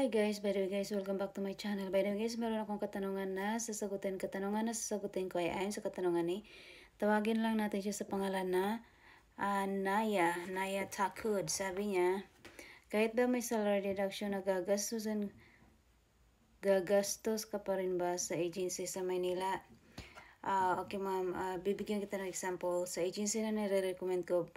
Hi guys, by the way guys, welcome back to my channel. By the way guys, meron akong katanungan na sasagutin. Katanungan na sasagutin ko ay ayon sa katanungan ni. Tawagin lang natin siya sa pangalan na Naya Takud. Sabi niya, kahit ba may salary deduction na gagastos ka pa rin ba sa agency sa Maynila? Okay ma'am, bibigyan kita ng example. Sa agency na nire-recommend ko,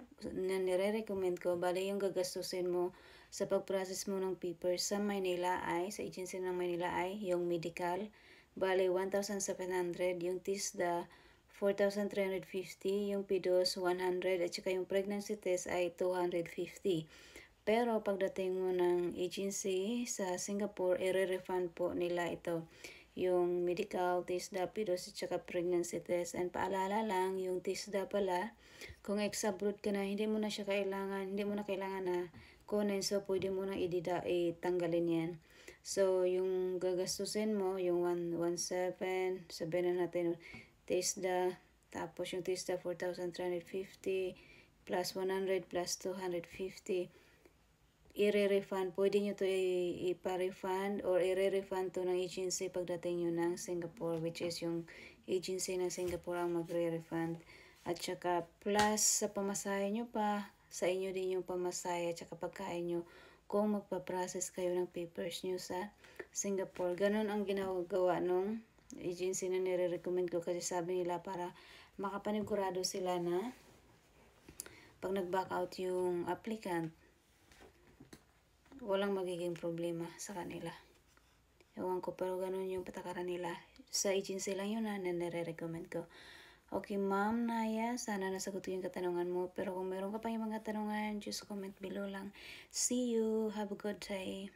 bali yung gagastusin mo sa pag-process mo ng papers sa Maynila sa agency ng Maynila ay yung medical, bali 1,700, yung TISDA 4,350, yung PIDOS 100, at saka yung pregnancy test ay 250. Pero pagdating mo ng agency sa Singapore, i-refund po nila ito. Yung medical, TISDA, PIDOS, at saka pregnancy test. And paalala lang, yung TISDA pala, kung ex-abroad ka na, hindi mo na kailangan na kunin. So, pwede mo na itanggalin yan. So, yung gagastusin mo, yung 117, sabihin na natin, TISDA, tapos yung TISDA 4,350, plus 100, plus 250, i-refund. Pwede nyo to ipa-refund or i-refund to ng agency pagdating nyo ng Singapore, which is yung agency ng Singapore ang magre-refund. At saka plus sa pamasahe nyo pa, sa inyo din yung pamasahe at saka pagkain nyo kung magpa-process kayo ng papers nyo sa Singapore. Ganon ang ginagawa nung agency na nire-recommend ko kasi sabi nila para makapanigurado sila na pag nag-back out yung applicant, walang magiging problema sa kanila. Ewan ko, pero ganun yung patakaran nila. Sa agency lang yun na nire-recommend ko. Okay, Ma'am Naya, sana nasagot ko yung katanungan mo. Pero kung meron ka pa yung mga katanungan, just comment below lang. See you. Have a good day.